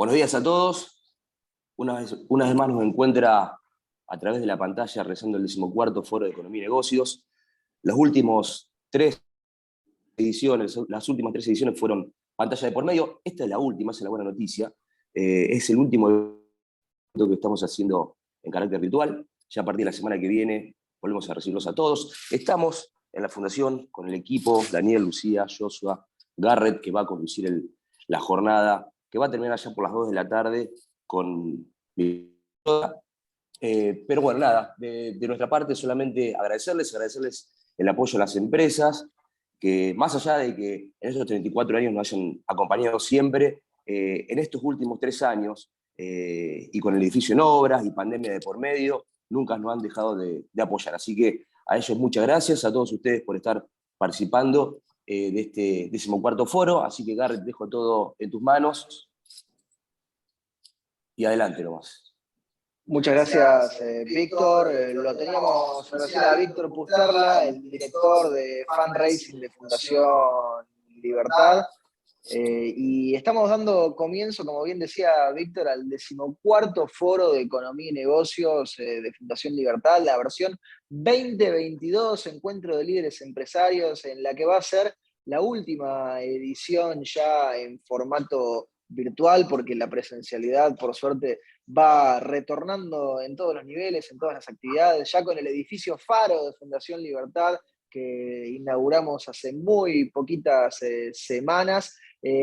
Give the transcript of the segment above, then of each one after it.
Buenos días a todos. Una vez más nos encuentra a través de la pantalla rezando el 14º Foro de Economía y Negocios. Las últimas tres ediciones fueron pantalla de por medio. Esta es la última, esa es la buena noticia. Es el último evento que estamos haciendo en carácter virtual. Ya a partir de la semana que viene volvemos a recibirlos a todos. Estamos en la fundación con el equipo, Daniel, Lucía, Joshua, Garrett, que va a conducir la jornada, que va a terminar allá por las 2 de la tarde con mi... pero bueno, nada, de nuestra parte solamente agradecerles el apoyo a las empresas, que más allá de que en esos 34 años nos hayan acompañado siempre, en estos últimos 3 años, y con el edificio en obras y pandemia de por medio, nunca nos han dejado de apoyar. Así que a ellos muchas gracias, a todos ustedes por estar participando de este 14º foro. Así que Garrett, dejo todo en tus manos y adelante nomás. Muchas gracias, Víctor. Lo teníamos recién a Víctor Pusterla, el director de fundraising de Fundación Libertad. Y estamos dando comienzo, como bien decía Víctor, al 14º Foro de Economía y Negocios de Fundación Libertad, la versión 2022, Encuentro de Líderes Empresarios, en la que va a ser la última edición ya en formato virtual, porque la presencialidad, por suerte, va retornando en todos los niveles, en todas las actividades, ya con el edificio Faro de Fundación Libertad, que inauguramos hace muy poquitas semanas.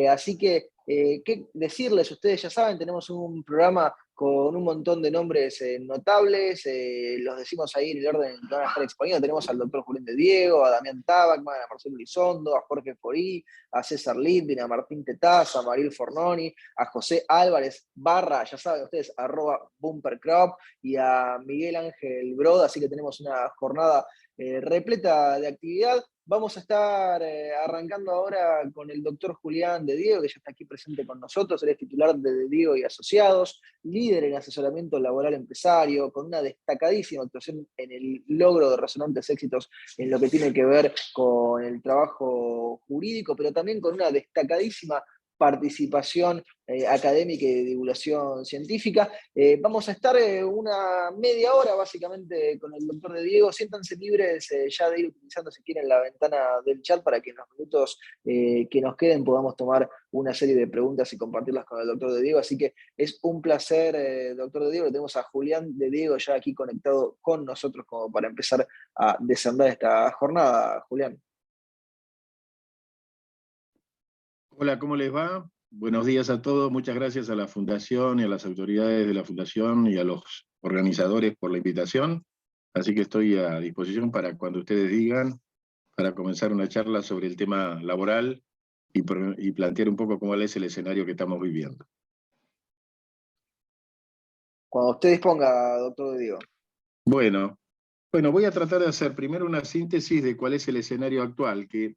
Así que, ¿qué decirles? Ustedes ya saben, tenemos un programa con un montón de nombres notables, los decimos ahí en el orden que van a estar exponiendo. Tenemos al doctor Julián de Diego, a Damián Tabacman, a Marcelo Elizondo, a Jorge Forí, a César Litvin, a Martín Tetaz, a Mariel Fornoni, a José Álvarez Barra, ya saben ustedes, @bumpercrop, y a Miguel Ángel Brod. Así que tenemos una jornada repleta de actividad. Vamos a estar arrancando ahora con el doctor Julián de Diego, que ya está aquí presente con nosotros. Él es titular de Diego y Asociados, líder en asesoramiento laboral empresario, con una destacadísima actuación en el logro de resonantes éxitos en lo que tiene que ver con el trabajo jurídico, pero también con una destacadísima participación académica y de divulgación científica. Vamos a estar una media hora básicamente con el doctor de Diego. Siéntanse libres ya de ir utilizando si quieren la ventana del chat para que en los minutos que nos queden podamos tomar una serie de preguntas y compartirlas con el doctor de Diego. Así que es un placer, doctor de Diego. Tenemos a Julián de Diego ya aquí conectado con nosotros como para empezar a desandar esta jornada. Julián. Hola, ¿cómo les va? Buenos días a todos. Muchas gracias a la Fundación y a las autoridades de la Fundación y a los organizadores por la invitación. Así que estoy a disposición para cuando ustedes digan, para comenzar una charla sobre el tema laboral y plantear un poco cómo es el escenario que estamos viviendo. Cuando usted disponga, doctor de Diego. Bueno, voy a tratar de hacer primero una síntesis de cuál es el escenario actual, que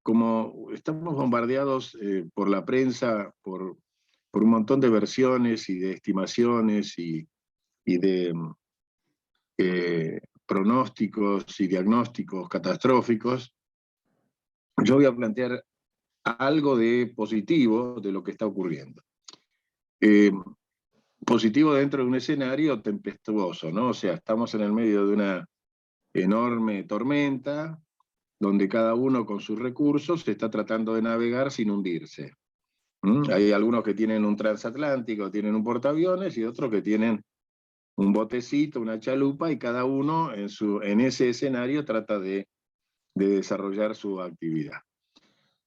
como estamos bombardeados por la prensa, por un montón de versiones y de estimaciones y de pronósticos y diagnósticos catastróficos, yo voy a plantear algo de positivo de lo que está ocurriendo. Positivo dentro de un escenario tempestuoso, ¿no? O sea, estamos en el medio de una enorme tormenta, donde cada uno con sus recursos se está tratando de navegar sin hundirse. Hay algunos que tienen un transatlántico, tienen un portaaviones, y otros que tienen un botecito, una chalupa, y cada uno en ese escenario trata de desarrollar su actividad.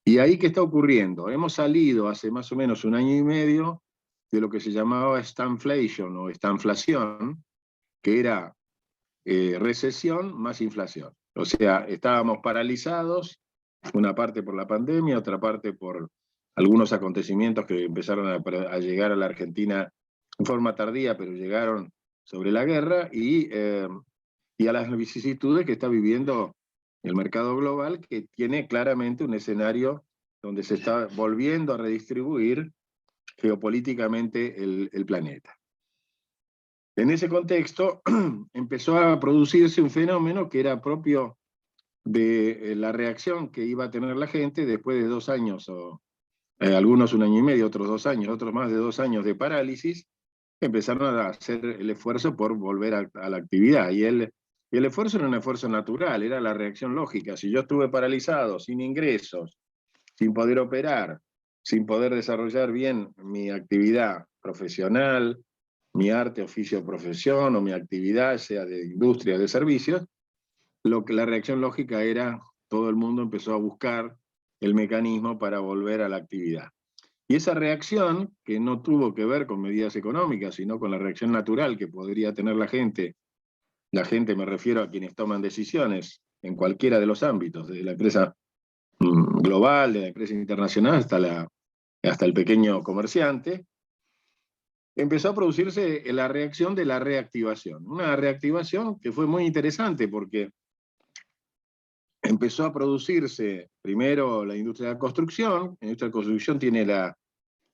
¿Y ahí qué está ocurriendo? Hemos salido hace más o menos 1 año y medio de lo que se llamaba stagflation o estanflación, que era recesión más inflación. O sea, estábamos paralizados, una parte por la pandemia, otra parte por algunos acontecimientos que empezaron a llegar a la Argentina en forma tardía, pero llegaron sobre la guerra, y a las vicisitudes que está viviendo el mercado global, que tiene claramente un escenario donde se está volviendo a redistribuir geopolíticamente el planeta. En ese contexto empezó a producirse un fenómeno que era propio de la reacción que iba a tener la gente después de 2 años algunos 1 año y medio, otros 2 años, otros más de 2 años de parálisis, empezaron a hacer el esfuerzo por volver a la actividad. Y el esfuerzo era un esfuerzo natural, era la reacción lógica. Si yo estuve paralizado, sin ingresos, sin poder operar, sin poder desarrollar bien mi actividad profesional, mi arte, oficio, profesión, o mi actividad, sea de industria, de servicios, la reacción lógica era, todo el mundo empezó a buscar el mecanismo para volver a la actividad. Y esa reacción, que no tuvo que ver con medidas económicas, sino con la reacción natural que podría tener la gente me refiero a quienes toman decisiones en cualquiera de los ámbitos, desde la empresa global, de la empresa internacional, hasta el pequeño comerciante, empezó a producirse la reacción de la reactivación. Una reactivación que fue muy interesante porque empezó a producirse primero la industria de la construcción. La industria de la construcción tiene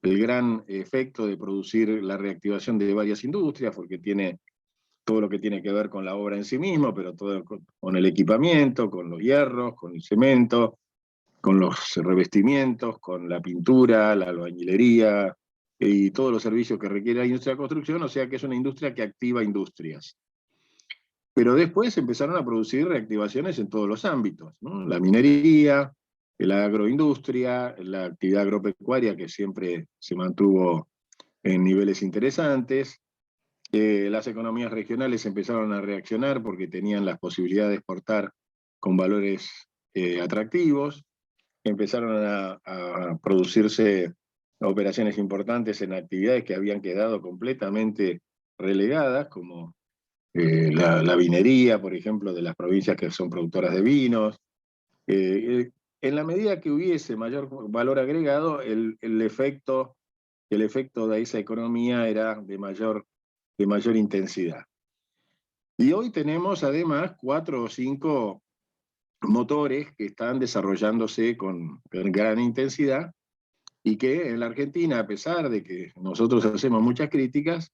el gran efecto de producir la reactivación de varias industrias, porque tiene todo lo que tiene que ver con la obra en sí mismo, pero todo con el equipamiento, con los hierros, con el cemento, con los revestimientos, con la pintura, la albañilería y todos los servicios que requiere la industria de la construcción, o sea que es una industria que activa industrias. Pero después empezaron a producir reactivaciones en todos los ámbitos, ¿no? La minería, la agroindustria, la actividad agropecuaria, que siempre se mantuvo en niveles interesantes. Las economías regionales empezaron a reaccionar porque tenían las posibilidades de exportar con valores atractivos. Empezaron a producirse operaciones importantes en actividades que habían quedado completamente relegadas, como la vinería, por ejemplo, de las provincias que son productoras de vinos. En la medida que hubiese mayor valor agregado, el efecto de esa economía era de mayor intensidad. Y hoy tenemos además 4 o 5 motores que están desarrollándose con gran intensidad y que en la Argentina, a pesar de que nosotros hacemos muchas críticas,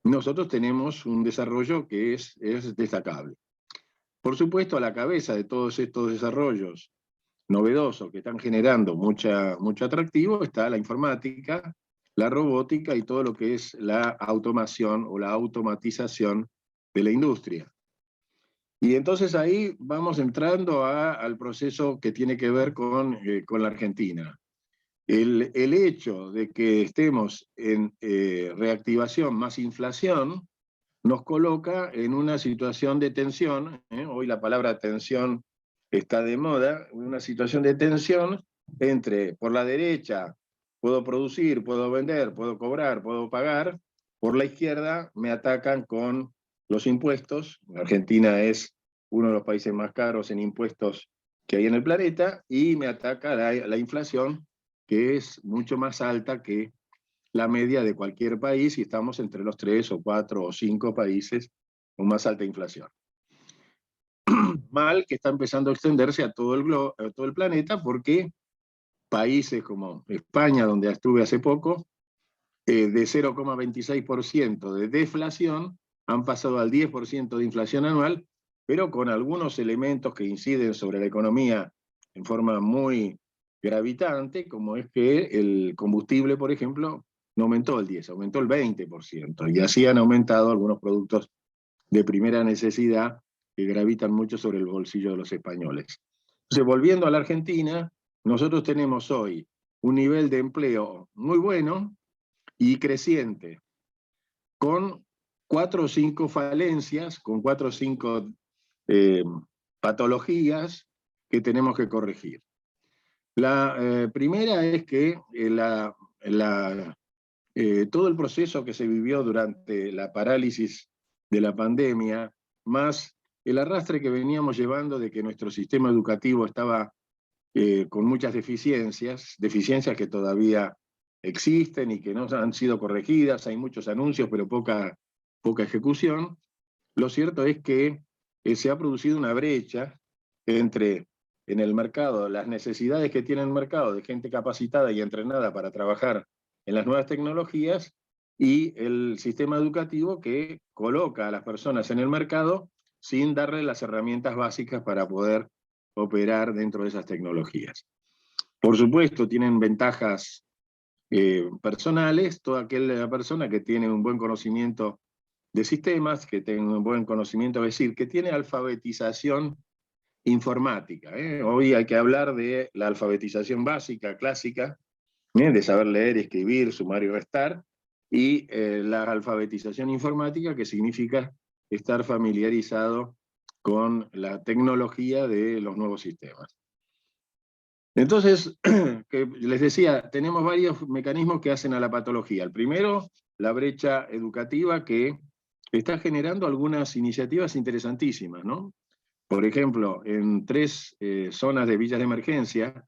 nosotros tenemos un desarrollo que es destacable. Por supuesto, a la cabeza de todos estos desarrollos novedosos que están generando mucho atractivo está la informática, la robótica y todo lo que es la automación o la automatización de la industria. Y entonces ahí vamos entrando al proceso que tiene que ver con la Argentina. El hecho de que estemos en reactivación más inflación nos coloca en una situación de tensión, hoy la palabra tensión está de moda, una situación de tensión entre, por la derecha, puedo producir, puedo vender, puedo cobrar, puedo pagar, por la izquierda me atacan con los impuestos. Argentina es uno de los países más caros en impuestos que hay en el planeta, y me ataca la inflación, que es mucho más alta que la media de cualquier país, y estamos entre los 3 o 4 o 5 países con más alta inflación. Mal que está empezando a extenderse a todo el planeta, porque países como España, donde estuve hace poco, de 0,26% de deflación, han pasado al 10% de inflación anual, pero con algunos elementos que inciden sobre la economía en forma muy gravitante, como es que el combustible, por ejemplo, no aumentó el 10, aumentó el 20%, y así han aumentado algunos productos de primera necesidad que gravitan mucho sobre el bolsillo de los españoles. Entonces, volviendo a la Argentina, nosotros tenemos hoy un nivel de empleo muy bueno y creciente, con 4 o 5 falencias, con 4 o 5 patologías que tenemos que corregir. La primera es que todo el proceso que se vivió durante la parálisis de la pandemia, más el arrastre que veníamos llevando de que nuestro sistema educativo estaba con muchas deficiencias que todavía existen y que no han sido corregidas, hay muchos anuncios pero poca ejecución. Lo cierto es que se ha producido una brecha entre en el mercado, las necesidades que tiene el mercado de gente capacitada y entrenada para trabajar en las nuevas tecnologías, y el sistema educativo que coloca a las personas en el mercado sin darle las herramientas básicas para poder operar dentro de esas tecnologías. Por supuesto, tienen ventajas personales, toda aquella persona que tiene un buen conocimiento de sistemas, que tiene un buen conocimiento, es decir, que tiene alfabetización informática. Hoy hay que hablar de la alfabetización básica, clásica, de saber leer, escribir, sumar y restar, y la alfabetización informática, que significa estar familiarizado con la tecnología de los nuevos sistemas. Entonces, que les decía, tenemos varios mecanismos que hacen a la patología. El primero, la brecha educativa, que está generando algunas iniciativas interesantísimas, ¿no? Por ejemplo, en 3 zonas de villas de emergencia,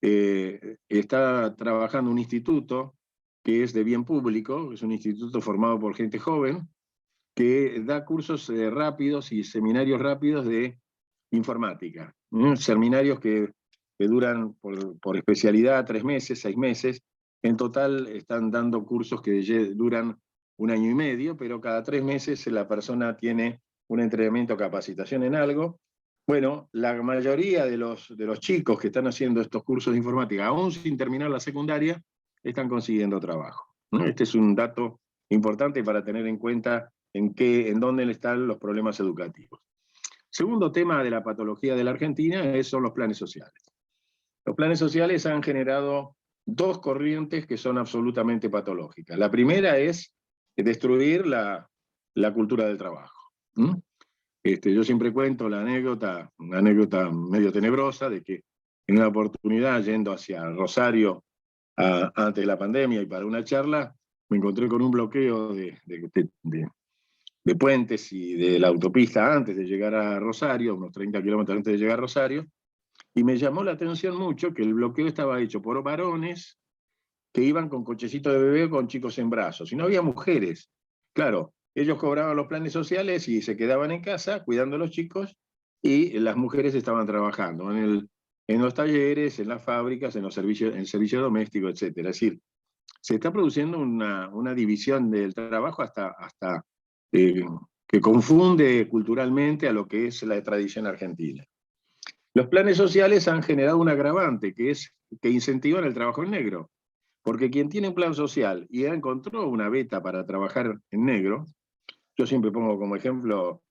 está trabajando un instituto que es de bien público, es un instituto formado por gente joven, que da cursos rápidos y seminarios rápidos de informática. Seminarios que duran por especialidad 3 meses, 6 meses. En total están dando cursos que duran 1 año y medio, pero cada 3 meses la persona tiene un entrenamiento o capacitación en algo. Bueno, la mayoría de los chicos que están haciendo estos cursos de informática, aún sin terminar la secundaria, están consiguiendo trabajo. Este es un dato importante para tener en cuenta en dónde están los problemas educativos. Segundo tema de la patología de la Argentina son los planes sociales. Los planes sociales han generado 2 corrientes que son absolutamente patológicas. La primera es destruir la cultura del trabajo. Yo siempre cuento una anécdota medio tenebrosa, de que en una oportunidad yendo hacia Rosario antes de la pandemia y para una charla, me encontré con un bloqueo de puentes y de la autopista antes de llegar a Rosario, unos 30 kilómetros antes de llegar a Rosario, y me llamó la atención mucho que el bloqueo estaba hecho por varones que iban con cochecito de bebé con chicos en brazos, y no había mujeres. Claro, ellos cobraban los planes sociales y se quedaban en casa cuidando a los chicos, y las mujeres estaban trabajando en los talleres, en las fábricas, en el servicio doméstico, etc. Es decir, se está produciendo una división del trabajo hasta que confunde culturalmente a lo que es la tradición argentina. Los planes sociales han generado un agravante, que es que incentivan el trabajo en negro. Porque quien tiene un plan social y ya encontró una beta para trabajar en negro, yo siempre pongo como ejemplo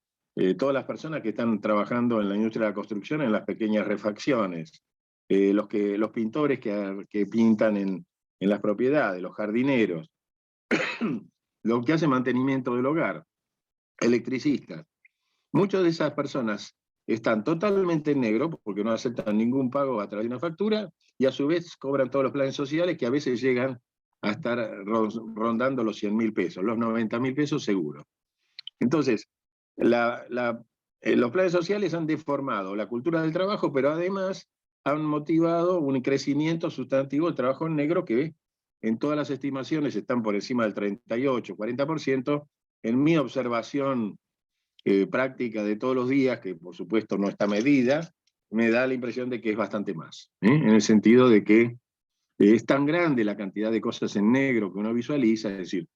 todas las personas que están trabajando en la industria de la construcción, en las pequeñas refacciones, los pintores que pintan en las propiedades, los jardineros, los que hacen mantenimiento del hogar, electricistas. Muchas de esas personas están totalmente en negro porque no aceptan ningún pago a través de una factura, y a su vez cobran todos los planes sociales, que a veces llegan a estar rondando los 100.000 pesos, los 90.000 pesos seguro. Entonces, los planes sociales han deformado la cultura del trabajo, pero además han motivado un crecimiento sustantivo del trabajo en negro, que en todas las estimaciones están por encima del 38, 40%. En mi observación práctica de todos los días, que por supuesto no está medida, me da la impresión de que es bastante más, en el sentido de que es tan grande la cantidad de cosas en negro que uno visualiza. Es decir,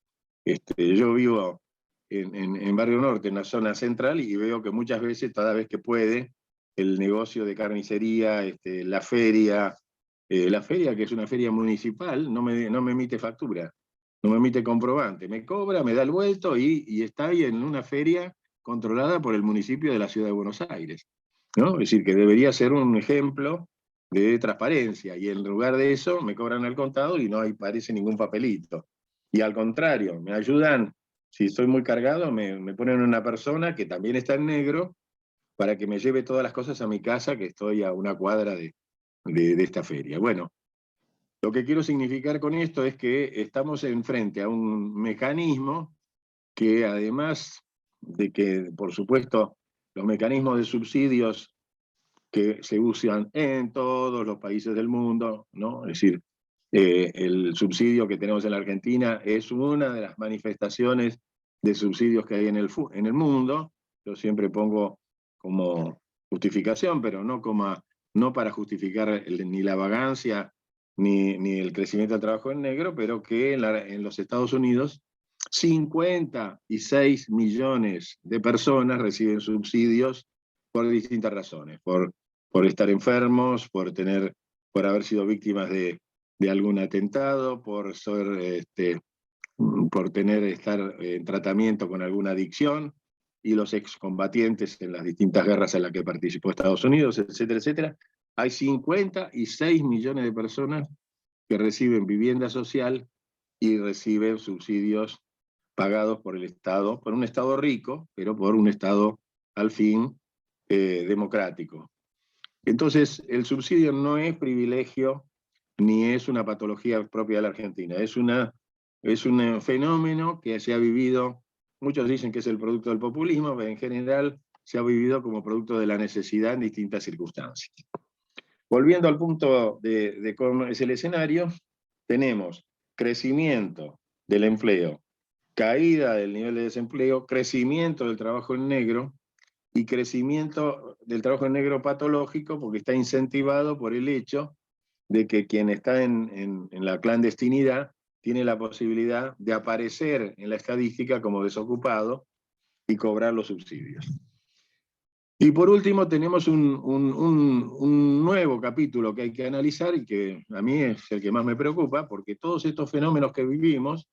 yo vivo en Barrio Norte, en la zona central, y veo que muchas veces, cada vez que puede, el negocio de carnicería, la feria, que es una feria municipal, no me emite factura, no me emite comprobante, me cobra, me da el vuelto, y está ahí en una feria controlada por el municipio de la Ciudad de Buenos Aires, ¿no? Es decir, que debería ser un ejemplo de transparencia, y en lugar de eso me cobran al contado y no aparece ningún papelito. Y al contrario, me ayudan, si estoy muy cargado, me ponen una persona que también está en negro para que me lleve todas las cosas a mi casa, que estoy a una cuadra de esta feria. Bueno, lo que quiero significar con esto es que estamos enfrente a un mecanismo que, además de que, por supuesto, los mecanismos de subsidios que se usan en todos los países del mundo, ¿no? Es decir, el subsidio que tenemos en la Argentina es una de las manifestaciones de subsidios que hay en el mundo. Yo siempre pongo como justificación, pero no para justificar ni la vagancia ni el crecimiento del trabajo en negro, pero que en los Estados Unidos 56 millones de personas reciben subsidios por distintas razones, por estar enfermos, por haber sido víctimas de de algún atentado, por estar en tratamiento con alguna adicción, y los excombatientes en las distintas guerras en las que participó Estados Unidos, etcétera, etcétera. Hay 56 millones de personas que reciben vivienda social y reciben subsidios pagados por el Estado, por un Estado rico, pero por un Estado, al fin, democrático. Entonces, el subsidio no es privilegio, ni es una patología propia de la Argentina, es un fenómeno que se ha vivido, muchos dicen que es el producto del populismo, pero en general se ha vivido como producto de la necesidad en distintas circunstancias. Volviendo al punto de cómo es el escenario, tenemos crecimiento del empleo, caída del nivel de desempleo, crecimiento del trabajo en negro y crecimiento del trabajo en negro patológico, porque está incentivado por el hecho de que quien está en la clandestinidad tiene la posibilidad de aparecer en la estadística como desocupado y cobrar los subsidios. Y por último tenemos un nuevo capítulo que hay que analizar y que a mí es el que más me preocupa, porque todos estos fenómenos que vivimos,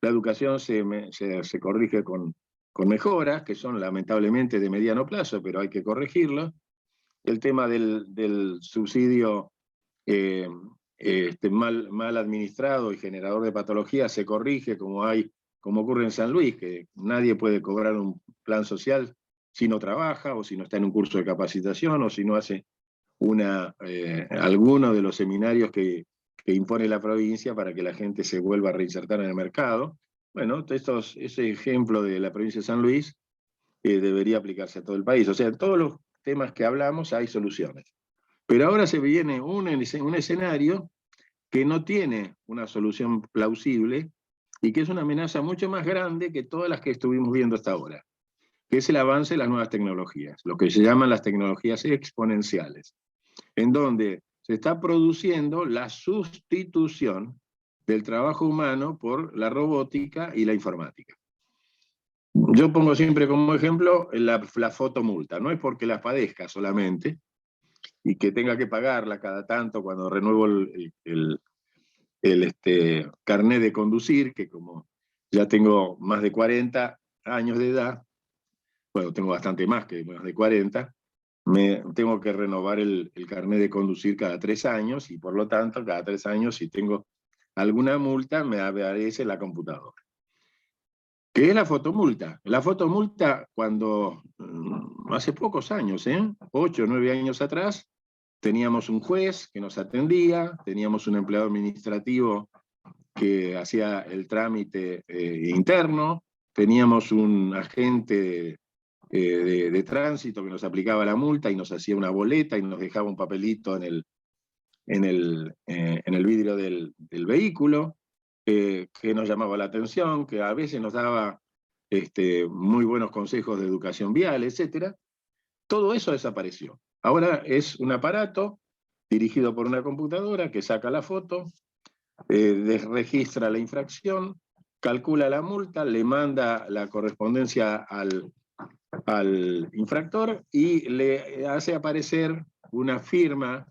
la educación se corrige con mejoras, que son lamentablemente de mediano plazo, pero hay que corregirlo. El tema del subsidio mal administrado y generador de patologías se corrige, como ocurre en San Luis, que nadie puede cobrar un plan social si no trabaja, o si no está en un curso de capacitación, o si no hace alguno de los seminarios que impone la provincia para que la gente se vuelva a reinsertar en el mercado. Bueno, ese ejemplo de la provincia de San Luis debería aplicarse a todo el país. O sea, en todos los temas que hablamos hay soluciones. Pero ahora se viene un escenario que no tiene una solución plausible y que es una amenaza mucho más grande que todas las que estuvimos viendo hasta ahora, que es el avance de las nuevas tecnologías, lo que se llaman las tecnologías exponenciales, en donde se está produciendo la sustitución del trabajo humano por la robótica y la informática. Yo pongo siempre como ejemplo la fotomulta, no es porque la padezca solamente, y que tenga que pagarla cada tanto cuando renuevo el carnet de conducir, que como ya tengo más de 40 años de edad, bueno, tengo bastante más que más de 40, tengo que renovar el carnet de conducir cada 3 años, y por lo tanto, cada 3 años, si tengo alguna multa, me aparece en la computadora. ¿Qué es la fotomulta? La fotomulta, cuando hace pocos años, 8 o 9 años atrás, teníamos un juez que nos atendía, teníamos un empleado administrativo que hacía el trámite interno, teníamos un agente de tránsito que nos aplicaba la multa y nos hacía una boleta y nos dejaba un papelito en el vidrio del vehículo, que nos llamaba la atención, que a veces nos daba muy buenos consejos de educación vial, etc. Todo eso desapareció. Ahora es un aparato dirigido por una computadora que saca la foto, registra la infracción, calcula la multa, le manda la correspondencia al infractor y le hace aparecer una firma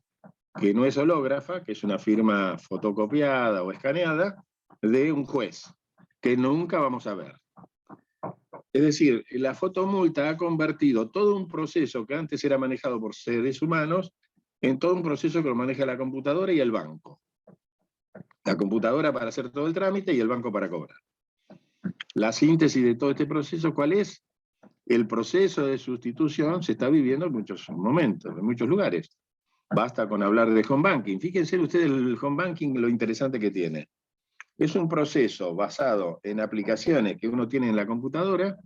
que no es hológrafa, que es una firma fotocopiada o escaneada, de un juez, que nunca vamos a ver. Es decir, la fotomulta ha convertido todo un proceso que antes era manejado por seres humanos en todo un proceso que lo maneja la computadora y el banco. La computadora para hacer todo el trámite y el banco para cobrar. La síntesis de todo este proceso, ¿cuál es? El proceso de sustitución se está viviendo en muchos momentos, en muchos lugares. Basta con hablar de home banking. Fíjense ustedes el home banking, lo interesante que tiene. Es un proceso basado en aplicaciones que uno tiene en la computadora,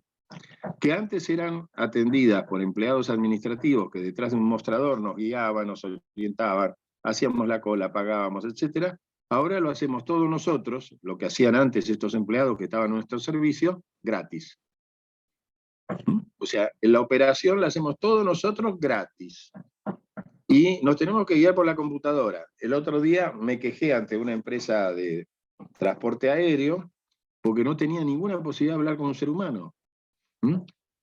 que antes eran atendidas por empleados administrativos que detrás de un mostrador nos guiaban, nos orientaban, hacíamos la cola, pagábamos, etc. Ahora lo hacemos todos nosotros, lo que hacían antes estos empleados que estaban en nuestro servicio, gratis. O sea, la operación la hacemos todos nosotros gratis. Y nos tenemos que guiar por la computadora. El otro día me quejé ante una empresa de transporte aéreo porque no tenía ninguna posibilidad de hablar con un ser humano.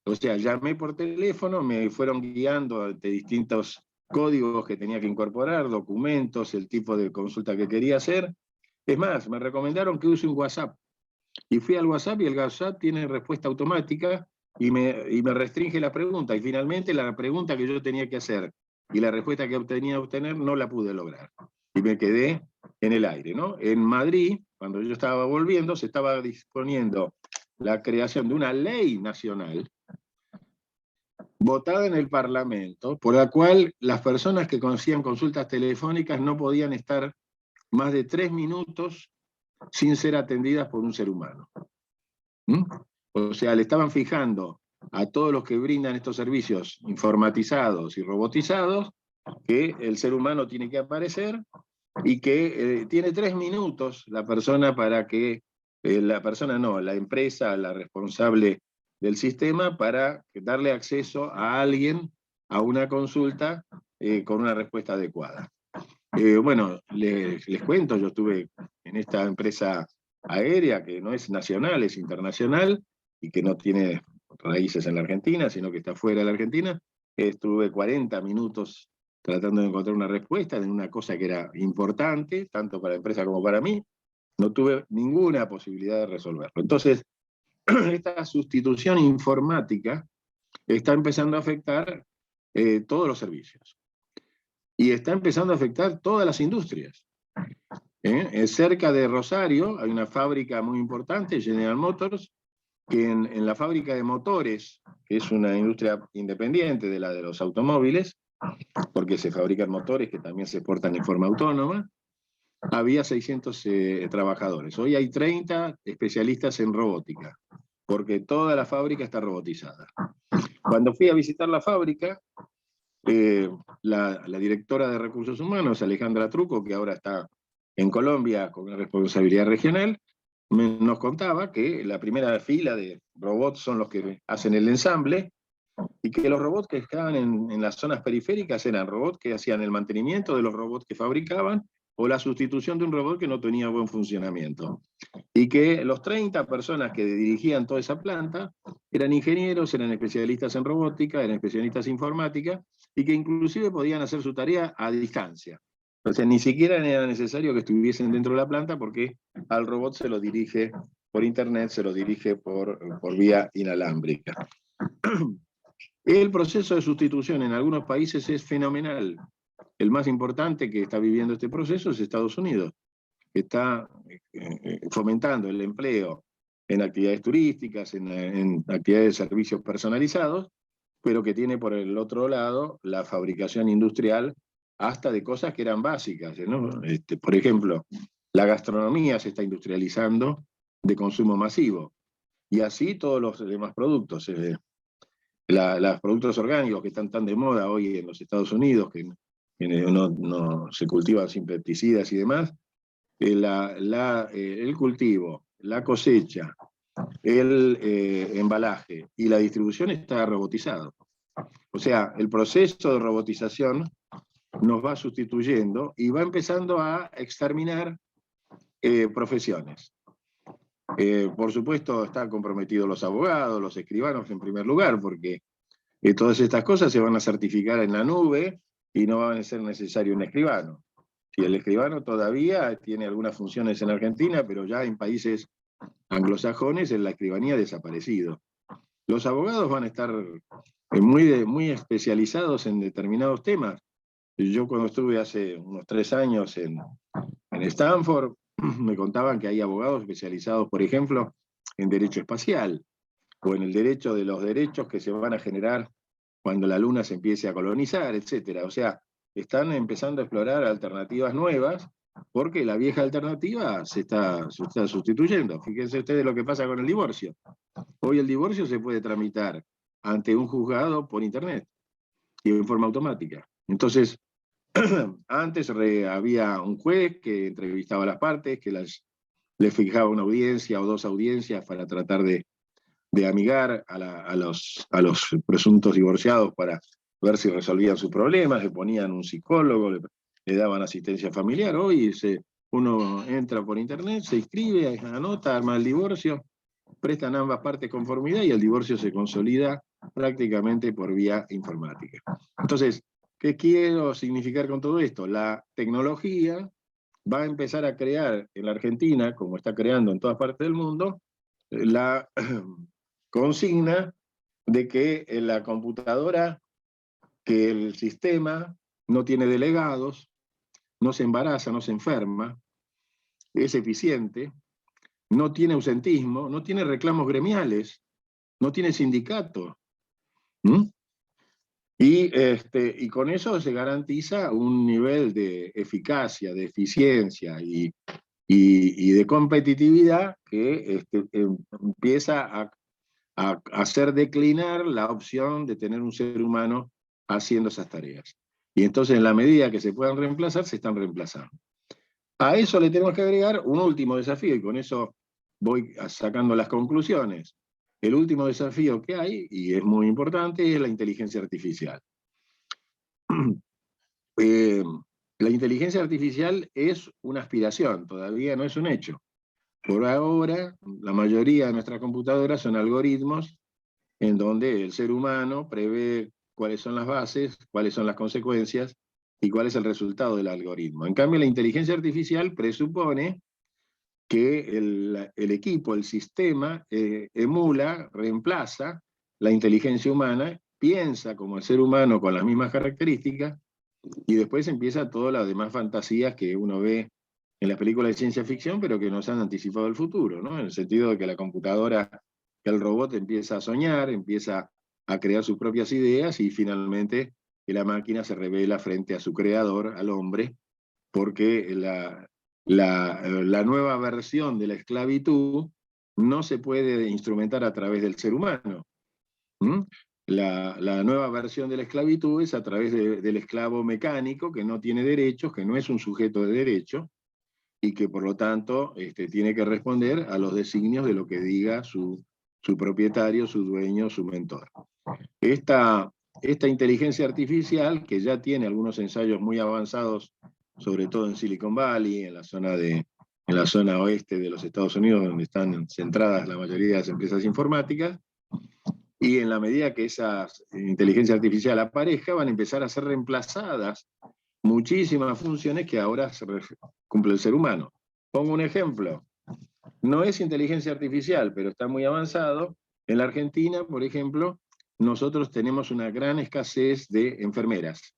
O sea, llamé por teléfono, me fueron guiando ante distintos códigos que tenía que incorporar, documentos, el tipo de consulta que quería hacer. Es más, me recomendaron que use un WhatsApp. Y fui al WhatsApp y el WhatsApp tiene respuesta automática y me restringe la pregunta. Y finalmente la pregunta que yo tenía que hacer y la respuesta que tenía que obtener no la pude lograr. Y me quedé en el aire, ¿no? En Madrid, cuando yo estaba volviendo, se estaba disponiendo la creación de una ley nacional votada en el Parlamento, por la cual las personas que hacían consultas telefónicas no podían estar más de 3 minutos sin ser atendidas por un ser humano. ¿Mm? O sea, le estaban fijando a todos los que brindan estos servicios informatizados y robotizados que el ser humano tiene que aparecer y que tiene 3 minutos la persona para que, la empresa, la responsable del sistema, para darle acceso a alguien a una consulta con una respuesta adecuada. Bueno, les cuento, yo estuve en esta empresa aérea que no es nacional, es internacional y que no tiene raíces en la Argentina, sino que está fuera de la Argentina. Estuve 40 minutos tratando de encontrar una respuesta en una cosa que era importante, tanto para la empresa como para mí. No tuve ninguna posibilidad de resolverlo. Entonces, esta sustitución informática está empezando a afectar todos los servicios. Y está empezando a afectar todas las industrias. Cerca de Rosario hay una fábrica muy importante, General Motors, que en la fábrica de motores, que es una industria independiente de la de los automóviles, porque se fabrican motores que también se portan en forma autónoma, había 600 trabajadores. Hoy hay 30 especialistas en robótica, porque toda la fábrica está robotizada. Cuando fui a visitar la fábrica, la directora de Recursos Humanos, Alejandra Truco, que ahora está en Colombia con una responsabilidad regional, nos contaba que la primera fila de robots son los que hacen el ensamble, y que los robots que estaban en las zonas periféricas eran robots que hacían el mantenimiento de los robots que fabricaban, o la sustitución de un robot que no tenía buen funcionamiento. Y que los 30 personas que dirigían toda esa planta eran ingenieros, eran especialistas en robótica, eran especialistas en informática, y que inclusive podían hacer su tarea a distancia. O sea, ni siquiera era necesario que estuviesen dentro de la planta, porque al robot se lo dirige por internet, se lo dirige por vía inalámbrica. El proceso de sustitución en algunos países es fenomenal. El más importante que está viviendo este proceso es Estados Unidos, que está fomentando el empleo en actividades turísticas, en actividades de servicios personalizados, pero que tiene por el otro lado la fabricación industrial hasta de cosas que eran básicas, ¿no? Por ejemplo, la gastronomía se está industrializando de consumo masivo, y así todos los demás productos. Los productos orgánicos que están tan de moda hoy en los Estados Unidos, que no se cultivan sin pesticidas y demás, el cultivo, la cosecha, el embalaje y la distribución está robotizado. O sea, el proceso de robotización nos va sustituyendo y va empezando a exterminar profesiones. Por supuesto, están comprometidos los abogados, los escribanos en primer lugar, porque todas estas cosas se van a certificar en la nube y no va a ser necesario un escribano. Si el escribano todavía tiene algunas funciones en Argentina, pero ya en países anglosajones la escribanía ha desaparecido. Los abogados van a estar muy especializados en determinados temas. Yo cuando estuve hace unos 3 años en Stanford, me contaban que hay abogados especializados, por ejemplo, en derecho espacial, o en el derecho de los derechos que se van a generar cuando la Luna se empiece a colonizar, etc. O sea, están empezando a explorar alternativas nuevas, porque la vieja alternativa se está sustituyendo. Fíjense ustedes lo que pasa con el divorcio. Hoy el divorcio se puede tramitar ante un juzgado por internet y en forma automática. Entonces, antes había un juez que entrevistaba a las partes, que les fijaba una audiencia o 2 audiencias para tratar de amigar a los presuntos divorciados para ver si resolvían sus problemas, le ponían un psicólogo, le daban asistencia familiar. Hoy uno entra por internet, se inscribe, anota, arma el divorcio, prestan ambas partes conformidad y el divorcio se consolida prácticamente por vía informática. Entonces, ¿Qué quiero significar con todo esto? La tecnología va a empezar a crear en la Argentina, como está creando en todas partes del mundo, la consigna de que la computadora, que el sistema no tiene delegados, no se embaraza, no se enferma, es eficiente, no tiene ausentismo, no tiene reclamos gremiales, no tiene sindicato. ¿Mm? Y con eso se garantiza un nivel de eficacia, de eficiencia y de competitividad que empieza a hacer declinar la opción de tener un ser humano haciendo esas tareas. Y entonces, en la medida que se puedan reemplazar, se están reemplazando. A eso le tenemos que agregar un último desafío, y con eso voy sacando las conclusiones. El último desafío que hay, y es muy importante, es la inteligencia artificial. La inteligencia artificial es una aspiración, todavía no es un hecho. Por ahora, la mayoría de nuestras computadoras son algoritmos en donde el ser humano prevé cuáles son las bases, cuáles son las consecuencias y cuál es el resultado del algoritmo. En cambio, la inteligencia artificial presupone que el equipo, el sistema, emula, reemplaza la inteligencia humana, piensa como el ser humano con las mismas características, y después empieza todas las demás fantasías que uno ve en las películas de ciencia ficción, pero que nos han anticipado el futuro, ¿no? En el sentido de que la computadora, que el robot empieza a soñar, empieza a crear sus propias ideas, y finalmente que la máquina se revela frente a su creador, al hombre, porque la nueva versión de la esclavitud no se puede instrumentar a través del ser humano. ¿Mm? La nueva versión de la esclavitud es a través del esclavo mecánico, que no tiene derechos, que no es un sujeto de derecho, y que por lo tanto tiene que responder a los designios de lo que diga su propietario, su dueño, su mentor. Esta inteligencia artificial, que ya tiene algunos ensayos muy avanzados, sobre todo en Silicon Valley, en la zona oeste de los Estados Unidos, donde están centradas la mayoría de las empresas informáticas, y en la medida que esa inteligencia artificial aparezca, van a empezar a ser reemplazadas muchísimas funciones que ahora cumple el ser humano. Pongo un ejemplo. No es inteligencia artificial, pero está muy avanzado. En la Argentina, por ejemplo, nosotros tenemos una gran escasez de enfermeras,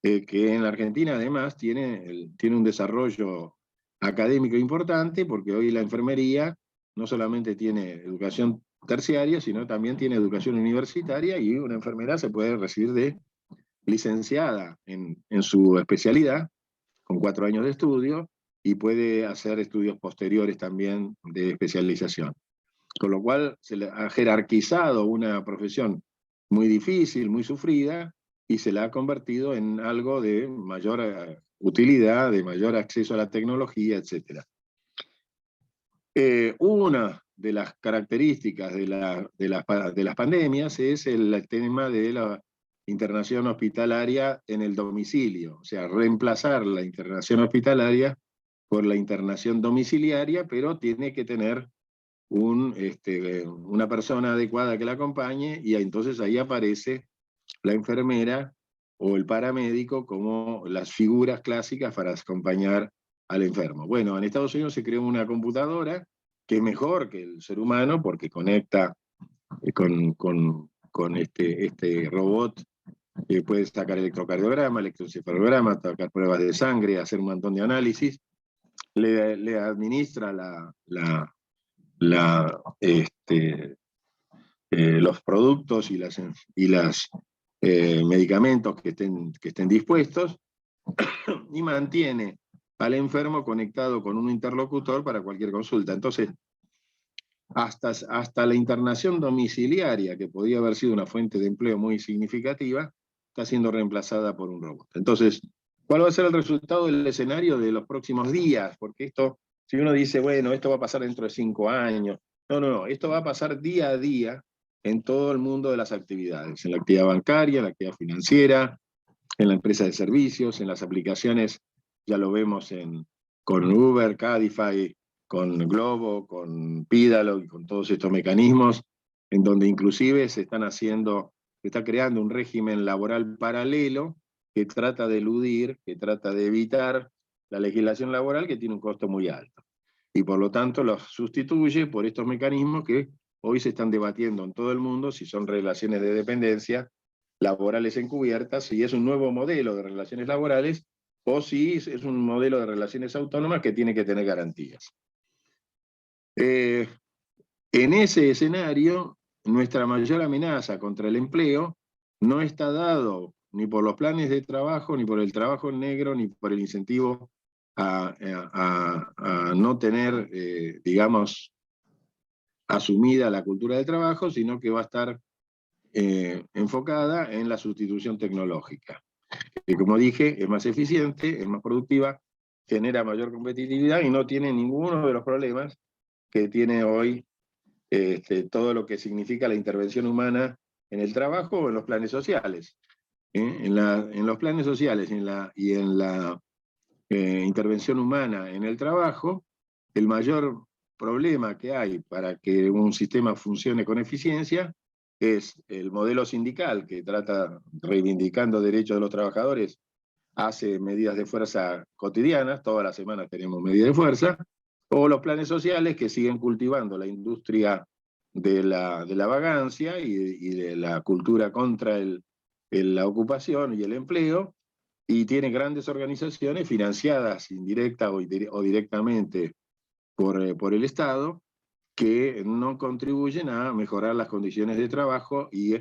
que en la Argentina además tiene un desarrollo académico importante, porque hoy la enfermería no solamente tiene educación terciaria, sino también tiene educación universitaria, y una enfermera se puede recibir de licenciada en su especialidad, con 4 años de estudio, y puede hacer estudios posteriores también de especialización. Con lo cual se le ha jerarquizado una profesión muy difícil, muy sufrida, y se la ha convertido en algo de mayor utilidad, de mayor acceso a la tecnología, etc. Una de las características de las pandemias es el tema de la internación hospitalaria en el domicilio, o sea, reemplazar la internación hospitalaria por la internación domiciliaria, pero tiene que tener una persona adecuada que la acompañe, y entonces ahí aparece la enfermera o el paramédico como las figuras clásicas para acompañar al enfermo. Bueno, en Estados Unidos se creó una computadora que es mejor que el ser humano, porque conecta con este robot, que puede sacar electrocardiograma, electroencefalograma, sacar pruebas de sangre, hacer un montón de análisis, le administra los productos y las medicamentos que estén dispuestos, y mantiene al enfermo conectado con un interlocutor para cualquier consulta. Entonces, hasta la internación domiciliaria, que podía haber sido una fuente de empleo muy significativa, está siendo reemplazada por un robot. Entonces, ¿cuál va a ser el resultado del escenario de los próximos días? Porque esto, si uno dice, bueno, esto va a pasar dentro de 5 años, no, esto va a pasar día a día en todo el mundo de las actividades, en la actividad bancaria, en la actividad financiera, en la empresa de servicios, en las aplicaciones, ya lo vemos con Uber, Cabify, con Globo, con Pídalo, y con todos estos mecanismos, en donde inclusive se está creando un régimen laboral paralelo, que trata de eludir, que trata de evitar la legislación laboral, que tiene un costo muy alto. Y por lo tanto los sustituye por estos mecanismos que hoy se están debatiendo en todo el mundo, si son relaciones de dependencia laborales encubiertas, si es un nuevo modelo de relaciones laborales, o si es un modelo de relaciones autónomas que tiene que tener garantías. En ese escenario, nuestra mayor amenaza contra el empleo no está dado ni por los planes de trabajo, ni por el trabajo en negro, ni por el incentivo a no tener, digamos, asumida la cultura del trabajo, sino que va a estar enfocada en la sustitución tecnológica. Que, como dije, es más eficiente, es más productiva, genera mayor competitividad y no tiene ninguno de los problemas que tiene hoy todo lo que significa la intervención humana en el trabajo o en los planes sociales. En los planes sociales y en la intervención humana en el trabajo, el mayor problema que hay para que un sistema funcione con eficiencia es el modelo sindical, que trata, reivindicando derechos de los trabajadores, hace medidas de fuerza cotidianas, todas las semanas tenemos medidas de fuerza, o los planes sociales que siguen cultivando la industria de la vagancia y de la cultura contra la ocupación y el empleo, y tiene grandes organizaciones financiadas indirecta o directamente por el Estado, que no contribuyen a mejorar las condiciones de trabajo y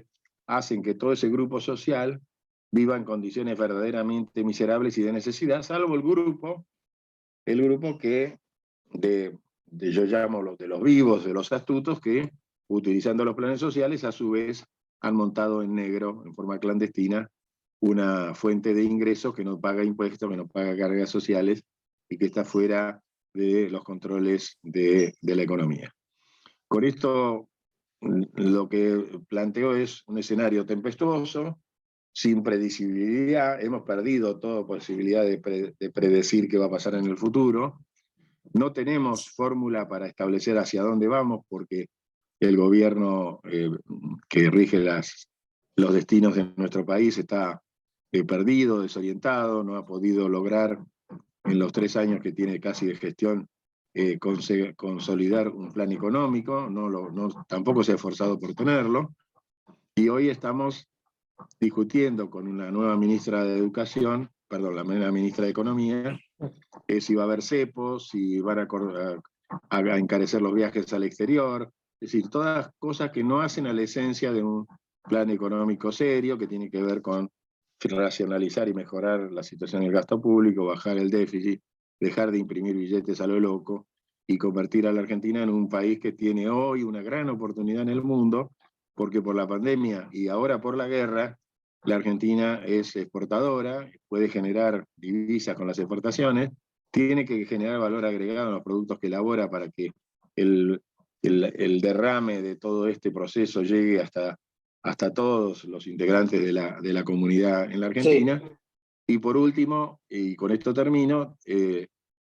hacen que todo ese grupo social viva en condiciones verdaderamente miserables y de necesidad, salvo el grupo que yo llamo los de los vivos, de los astutos, que utilizando los planes sociales a su vez han montado en negro, en forma clandestina, una fuente de ingresos que no paga impuestos, que no paga cargas sociales y que está fuera de los controles de la economía. Con esto lo que planteo es un escenario tempestuoso, sin predecibilidad. Hemos perdido toda posibilidad de predecir qué va a pasar en el futuro. No tenemos fórmula para establecer hacia dónde vamos, porque el gobierno que rige los destinos de nuestro país está perdido, desorientado, no ha podido lograr en los 3 años que tiene casi de gestión consolidar un plan económico, tampoco se ha esforzado por tenerlo, y hoy estamos discutiendo con una nueva ministra de Educación, perdón, la nueva ministra de Economía, si va a haber cepos, si van a encarecer los viajes al exterior, es decir, todas cosas que no hacen a la esencia de un plan económico serio, que tiene que ver con racionalizar y mejorar la situación del gasto público, bajar el déficit, dejar de imprimir billetes a lo loco y convertir a la Argentina en un país que tiene hoy una gran oportunidad en el mundo, porque por la pandemia y ahora por la guerra, la Argentina es exportadora, puede generar divisas con las exportaciones, tiene que generar valor agregado en los productos que elabora para que el derrame de todo este proceso llegue hasta todos los integrantes de la comunidad en la Argentina. Sí. Y por último, y con esto termino,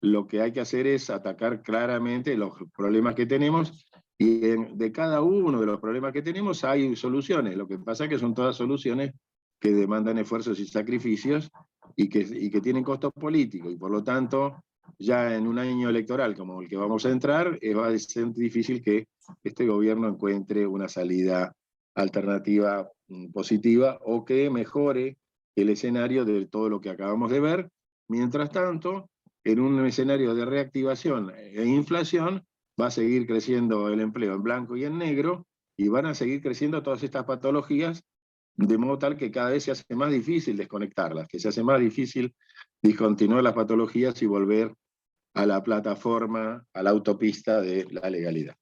lo que hay que hacer es atacar claramente los problemas que tenemos, y de cada uno de los problemas que tenemos hay soluciones. Lo que pasa es que son todas soluciones que demandan esfuerzos y sacrificios y que tienen costos políticos, y por lo tanto, ya en un año electoral como el que vamos a entrar, va a ser difícil que este gobierno encuentre una salida alternativa positiva o que mejore el escenario de todo lo que acabamos de ver. Mientras tanto, en un escenario de reactivación e inflación, va a seguir creciendo el empleo en blanco y en negro, y van a seguir creciendo todas estas patologías, de modo tal que cada vez se hace más difícil desconectarlas, que se hace más difícil discontinuar las patologías y volver a la plataforma, a la autopista de la legalidad.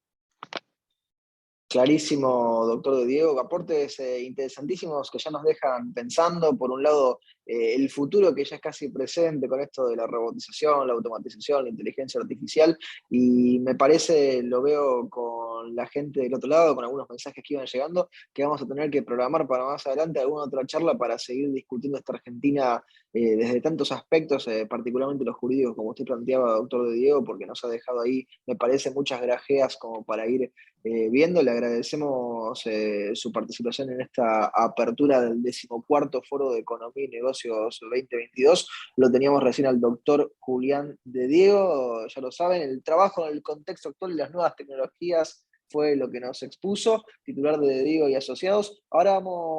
Clarísimo, doctor de Diego, aportes interesantísimos que ya nos dejan pensando, por un lado, el futuro que ya es casi presente con esto de la robotización, la automatización, la inteligencia artificial, y me parece, lo veo con la gente del otro lado, con algunos mensajes que iban llegando, que vamos a tener que programar para más adelante alguna otra charla para seguir discutiendo esta Argentina desde tantos aspectos, particularmente los jurídicos, como usted planteaba, doctor de Diego, porque nos ha dejado ahí, me parece, muchas grajeas como para ir viendo. Le agradecemos su participación en esta apertura del 14º Foro de Economía y Negocios 2022. Lo teníamos recién al doctor Julián de Diego. Ya lo saben, el trabajo en el contexto actual y las nuevas tecnologías fue lo que nos expuso, titular de Diego y Asociados. Ahora vamos